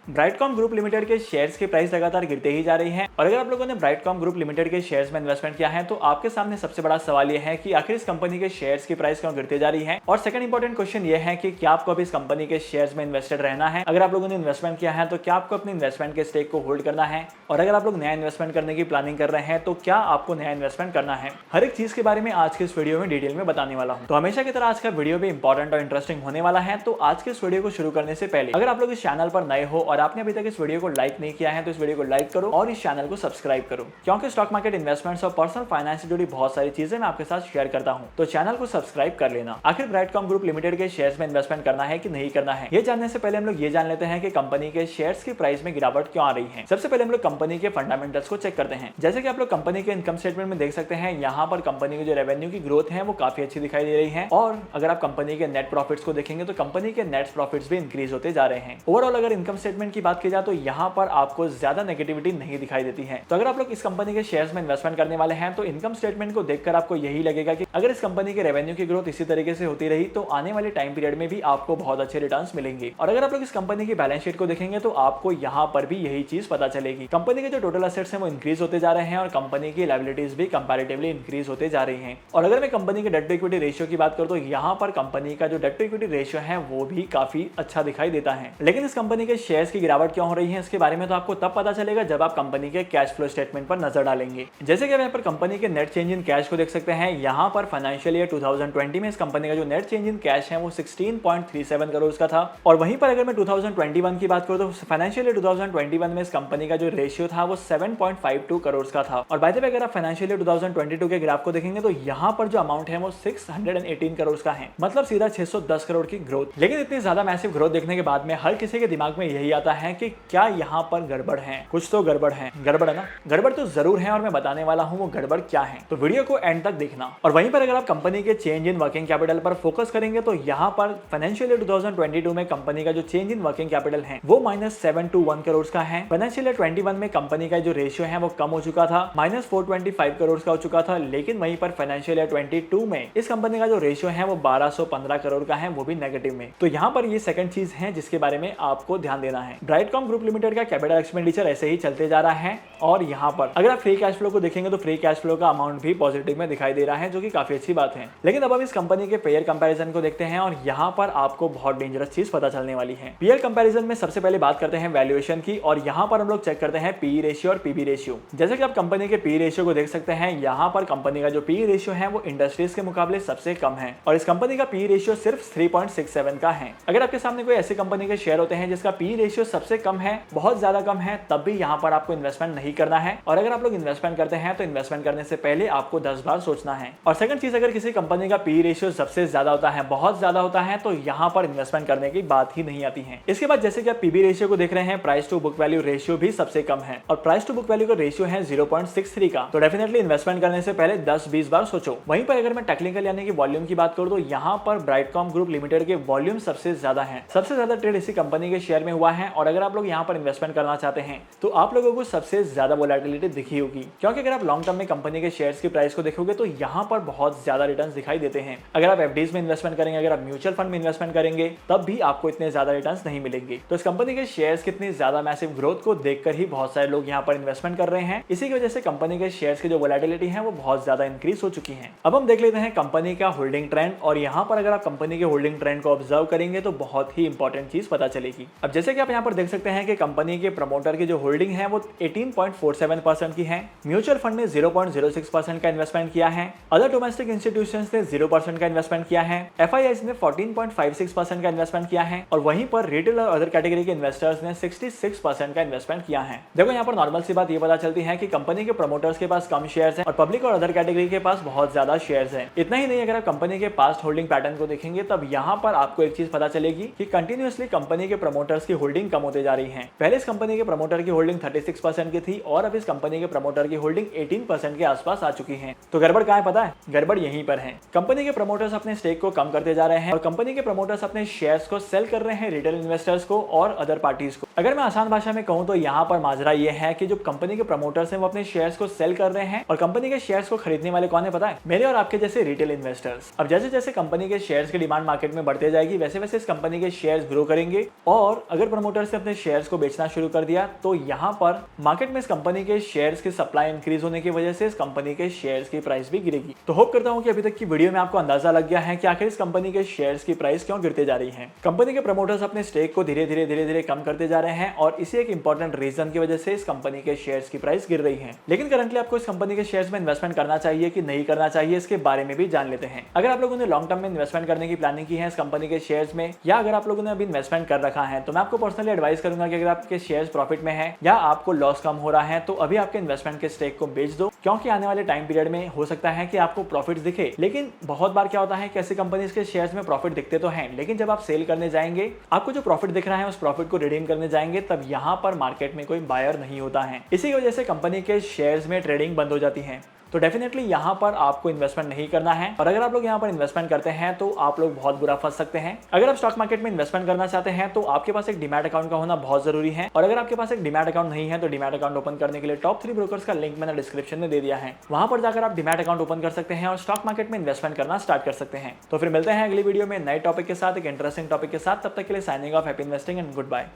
Brightcom group limited के shares की price लगातार गिरते ही जा रही है और अगर आप लोगों ने ब्राइटकॉम ग्रुप लिमिटेड के शेयर्स में इन्वेस्टमेंट किया है तो आपके सामने सबसे बड़ा सवाल यह है कि आखिर इस कंपनी के शेयर्स की प्राइस क्यों गिरते जा रही है। और सेकंड इंपॉर्टेंट क्वेश्चन यह है कि क्या आपको अभी इस कंपनी के शेयर्स में इन्वेस्टेड रहना है। अगर आप लोगों ने इन्वेस्टमेंट किया है तो क्या आपको अपने इन्वेस्टमेंट के स्टेक को होल्ड करना है, और अगर आप लोग नया इन्वेस्टमेंट करने की प्लानिंग कर रहे हैं तो क्या आपको नया इन्वेस्टमेंट करना है। हर एक चीज के बारे में आज के इस वीडियो में डिटेल में बताने वाला हूं। तो हमेशा की तरह आज का वीडियो भी इंपॉर्टेंट और इंटरेस्टिंग होने वाला है। तो आज के इस वीडियो को शुरू करने से पहले अगर आप लोग इस चैनल पर नए हो और आपने अभी तक इस वीडियो को लाइक नहीं किया है तो इस वीडियो को लाइक करो और इस चैनल को सब्सक्राइब करो, क्योंकि स्टॉक मार्केट इन्वेस्टमेंट्स और पर्सनल फाइनेंस से जुड़ी बहुत सारी चीजें मैं आपके साथ शेयर करता हूं। तो चैनल को सब्सक्राइब कर लेना। आखिर ब्राइटकॉम ग्रुप लिमिटेड के शेयर्स में इन्वेस्टमेंट करना है कि नहीं करना है, ये जानने से पहले हम लोग ये जान लेते हैं कि कंपनी के शेयर्स की प्राइस में गिरावट क्यों आ रही है। सबसे पहले हम लोग कंपनी के फंडामेंटल्स को चेक करते हैं। जैसे कि आप लोग कंपनी के इनकम स्टेटमेंट में देख सकते हैं, यहाँ पर कंपनी की जो रेवेन्यू की ग्रोथ है वो काफी अच्छी दिखाई दे रही है। और अगर आप कंपनी के नेट प्रॉफिट्स को देखेंगे तो कंपनी के नेट प्रॉफिट्स भी इंक्रीज होते जा रहे हैं। ओवरऑल अगर इनकम स्टेटमेंट की बात की जाए तो यहाँ पर आपको ज्यादा नेगेटिविटी नहीं दिखाई देती है। तो अगर आप लोग इस कंपनी के शेयर्स में इन्वेस्टमेंट करने वाले हैं तो इनकम स्टेटमेंट को देखकर आपको यही लगेगा कि अगर इस कंपनी के रेवेन्यू की ग्रोथ इसी तरीके से होती रही तो आने वाले टाइम पीरियड में भी आपको बहुत अच्छे रिटर्न्स मिलेंगे। और अगर आप लोग इस कंपनी की बैलेंस शीट को देखेंगे तो आपको यहाँ पर भी यही चीज पता चलेगी। कंपनी के जो टोटल एसेट्स हैं वो इंक्रीज होते जा रहे हैं और कंपनी की लायबिलिटीज भी कंपैरेटिवली इंक्रीज होते जा रही हैं। और अगर मैं कंपनी के डेट टू इक्विटी रेशियो की बात करूं तो यहाँ पर कंपनी का जो डेट टू इक्विटी रेशियो है वो भी काफी अच्छा दिखाई देता है। लेकिन इस कंपनी के शेयर्स की गिरावट क्यों हो रही है इसके बारे में तो आपको तब पता चलेगा जब आप कंपनी के कैश फ्लो स्टेटमेंट पर नजर डालेंगे। जैसे कि यहाँ पर कंपनी के नेट चेंज इन कैश को देख सकते हैं। यहाँ पर फाइनेंशियल ईयर 2020 में इस कंपनी का जो नेट चेंज इन कैश है वो 16.37 करोड़ का था। और वहीं पर अगर मैं 2021 की बात करूं तो फाइनेंशियल ईयर 2021 में इस कंपनी का जो रेशियो था वो 7.52 करोड़ का था। और बाय द वे अगर आप फाइनेंशियल ईयर 2022 के ग्राफ को देखेंगे तो यहाँ पर जो अमाउंट है वो 618 करोड़ का है, मतलब सीधा 610 करोड़ की ग्रोथ। लेकिन इतनी ज्यादा मैसिव ग्रोथ देखने के बाद में हर किसी के दिमाग में यही आता है कि क्या यहाँ पर गड़बड़ है, कुछ तो गड़बड़ है। गड़बड़ है ना? गड़बड़ तो जरूर है और मैं बताने वाला हूँ वो गड़बड़ क्या है। तो वीडियो को एंड तक देखना। और वहीं पर अगर आप कंपनी के चेंज इन वर्किंग कैपिटल पर फोकस करेंगे तो यहाँ पर फाइनेंशियल ईयर 2022 में कंपनी का जो चेंज इन वर्किंग कैपिटल है वो -721 करोड़ का है। फाइनेंशियल ईयर 21 में कंपनी का जो रेशियो है वो कम हो चुका था, -425 करोड़ का हो चुका था। लेकिन वहीं पर फाइनेंशियल ईयर 22 में इस कंपनी का जो रेशियो है वो 1215 करोड़ का है, वो भी नेगेटिव में। तो यहाँ पर ये सेकंड चीज है जिसके बारे में आपको ध्यान देना है। ब्राइटकॉम ग्रुप लिमिटेड का कैपिटल एक्सपेंडिचर ऐसे ही चलते जा रहा है और यहाँ पर अगर आप फ्री कैश फ्लो को देखेंगे तो फ्री कैश फ्लो का अमाउंट भी पॉजिटिव में दिखाई दे रहा है, जो कि काफी अच्छी बात है। लेकिन अब हम इस कंपनी के पेयर कंपैरिजन को देखते हैं और यहाँ पर आपको बहुत डेंजरस चीज पता चलने वाली है। पेयर कंपैरिजन में सबसे पहले बात करते हैं वैल्यूएशन की और यहाँ पर हम लोग चेक करते हैं पी रेशियो और पीबी रेशियो। जैसे कि आप कंपनी के पी रेशियो को देख सकते हैं, यहाँ पर कंपनी का जो पी रेशियो है वो इंडस्ट्रीज के मुकाबले सबसे कम है और इस कंपनी का पी रेशियो सिर्फ 3.67 का है। अगर आपके सामने कोई ऐसी कंपनी के शेयर होते हैं जिसका पी रेशियो सबसे कम है, बहुत ज्यादा कम है, तब भी यहाँ पर आपको इन्वेस्टमेंट नहीं करना है। और अगर आप लोग इन्वेस्टमेंट करते हैं तो इन्वेस्टमेंट करने से पहले आपको 10 बार सोचना है। और सेकंड चीज, अगर किसी कंपनी का पी रेशियो सबसे ज्यादा होता है, बहुत ज्यादा होता है, तो यहाँ पर इन्वेस्टमेंट करने की बात ही नहीं आती है। इसके बाद जैसे कि आप पीबी रेशियो को देख रहे हैं, price to book value ratio भी सबसे कम है और प्राइस टू बुक वैल्यू का रेशियो है 0.63 का। तो डेफिनेटली इन्वेस्टमेंट करने से पहले 10-20 बार सोचो। वहीं पर अगर मैं टेक्निकल यानी कि वॉल्यूम की बात करूं तो यहाँ पर ब्राइटकॉम ग्रुप लिमिटेड के वॉल्यूम सबसे ज्यादा है। सबसे ज्यादा ट्रेड इसी कंपनी के शेयर में हुआ है और अगर आप लोग यहाँ पर इन्वेस्टमेंट करना चाहते हैं तो आप लोगों को सबसे ज्यादा वोलेटिलिटी दिखी होगी, क्योंकि अगर आप लॉन्ग टर्म में कंपनी के शेयर्स की प्राइस को देखोगे तो यहाँ पर बहुत ज्यादा रिटर्न्स दिखाई देते हैं। अगर आप एफडीज में इन्वेस्टमेंट करेंगे, अगर आप म्यूचुअल फंड में इन्वेस्टमेंट करेंगे, तब भी आपको इतने ज्यादा रिटर्न्स नहीं मिलेंगे। तो इस कंपनी के शेयर्स की इतनी ज्यादा मैसिव ग्रोथ को देखकर ही बहुत सारे लोग यहाँ पर इन्वेस्टमेंट कर रहे हैं। इसी की वजह से कंपनी के शेयर्स की जो वोलेटिलिटी है वो बहुत ज्यादा इंक्रीज हो चुकी है। अब हम देख लेते हैं कंपनी का होल्डिंग ट्रेंड और यहाँ पर अगर आप कंपनी के होल्डिंग ट्रेंड को ऑब्जर्व करेंगे तो बहुत ही इंपॉर्टेंट चीज पता चलेगी। अब जैसे कि आप यहाँ पर देख सकते हैं कि कंपनी के प्रमोटर की जो होल्डिंग है वो 18.47% की है। म्यूचुअल फंड ने 0.06% का इन्वेस्टमेंट किया है। अदर डोमेस्टिक इंस्टीट्यूशंस ने 0% का इन्वेस्टमेंट किया है। एफआईआईज ने 14.56% का इन्वेस्टमेंट किया है और वहीं पर रिटेल और अदर कैटेगरी के इन्वेस्टर्स ने 66% का इन्वेस्टमेंट किया है। देखो यहाँ पर नॉर्मल सी बात ये पता चलती है कि कंपनी के प्रमोटर्स के पास कम शेयर्स हैं और पब्लिक और अदर कैटेगरी के पास बहुत ज्यादा शेयर्स हैं। इतना ही नहीं, अगर आप कंपनी के पास्ट होल्डिंग पैटर्न को देखेंगे तब यहाँ पर आपको एक चीज पता चलेगी कि कंटिन्यूअसली कंपनी के प्रमोटर्स की होल्डिंग कम होते जा रही है। पहले इस कंपनी के प्रमोटर की होल्डिंग 36% की थी और अब इस कंपनी के प्रमोटर की होल्डिंग 18% के आसपास आ चुकी है। तो गड़बड़ कहाँ है पता है? गड़बड़ यहीं पर है। कंपनी के प्रमोटर्स अपने स्टेक को कम करते जा रहे हैं और कंपनी के प्रमोटर्स अपने शेयर्स को सेल कर रहे हैं रिटेल इन्वेस्टर्स को और अदर पार्टीज को। अगर मैं आसान भाषा में कहूं तो यहाँ पर माजरा ये है कि जो कंपनी के प्रमोटर्स हैं वो अपने शेयर्स को सेल कर रहे हैं और कंपनी के शेयर्स को खरीदने वाले कौन है पता है? मेरे और आपके जैसे रिटेल इन्वेस्टर्स। अब जैसे जैसे कंपनी के शेयर्स की डिमांड मार्केट में बढ़ते जाएगी वैसे वैसे इस कंपनी के शेयर्स ग्रो करेंगे और अगर प्रमोटर प्रमोटर्स ने अपने शेयर्स को बेचना शुरू कर दिया, तो यहाँ पर मार्केट में इस कंपनी के शेयर्स की सप्लाई इंक्रीज होने की वजह से इस कंपनी के शेयर्स की प्राइस भी गिरेगी। तो होप करता हूँ कि अभी तक की वीडियो में आपको अंदाजा लग गया है कि आखिर इस कंपनी के शेयर्स की प्राइस क्यों गिरते जा रही है। कंपनी के प्रमोटर्स अपने स्टेक को धीरे धीरे कम करते जा रहे हैं और इसी एक इंपॉर्टेंट रीजन की वजह से इस कंपनी के शेयर्स की प्राइस गिर रही है। लेकिन करंटली आपको इस कंपनी के शेयर्स में इन्वेस्टमेंट करना चाहिए कि नहीं करना चाहिए, इसके बारे में भी जान लेते हैं। अगर आप लोगों ने लॉन्ग टर्म में इन्वेस्टमेंट करने की प्लानिंग की है इस कंपनी के शेयर्स में, या अगर आप लोगों ने अभी इन्वेस्टमेंट कर रखा है, तो मैं आपको पर्सनली एडवाइस करूंगा कि अगर आपके शेयर्स प्रॉफिट में है या आपको लॉस कम हो रहा है तो अभी आपके इन्वेस्टमेंट के स्टेक को बेच दो, क्योंकि आने वाले टाइम पीरियड में हो सकता है कि आपको प्रॉफिट दिखे। लेकिन बहुत बार क्या होता है कि ऐसी कंपनीज के शेयर्स में प्रॉफिट दिखते तो हैं, लेकिन जब आप सेल करने जाएंगे, आपको जो प्रॉफिट दिख रहा है उस प्रॉफिट को रिडीम करने जाएंगे, तब यहाँ पर मार्केट में कोई बायर नहीं होता है। इसी की वजह से कंपनी के शेयर्स में ट्रेडिंग बंद हो जाती है। तो डेफिनेटली यहाँ पर आपको इन्वेस्टमेंट नहीं करना है, और अगर आप लोग यहाँ पर इन्वेस्टमेंट करते हैं तो आप लोग बहुत बुरा फंस सकते हैं। अगर आप स्टॉक मार्केट में इन्वेस्टमेंट करना चाहते हैं तो आपके पास एक डीमैट अकाउंट का होना बहुत जरूरी है, और अगर आपके पास एक डीमैट अकाउंट नहीं है तो डीमैट अकाउंट ओपन करने के लिए टॉप 3 ब्रोकर्स का लिंक मैंने डिस्क्रिप्शन में दे दिया है। वहां पर जाकर आप डीमैट अकाउंट ओपन कर सकते हैं और स्टॉक मार्केट में इन्वेस्टमेंट करना स्टार्ट कर सकते हैं। तो फिर मिलते हैं अगली वीडियो में नए टॉपिक के साथ, एक इंटरेस्टिंग टॉपिक के साथ। तब तक के लिए signing off, happy investing and good bye.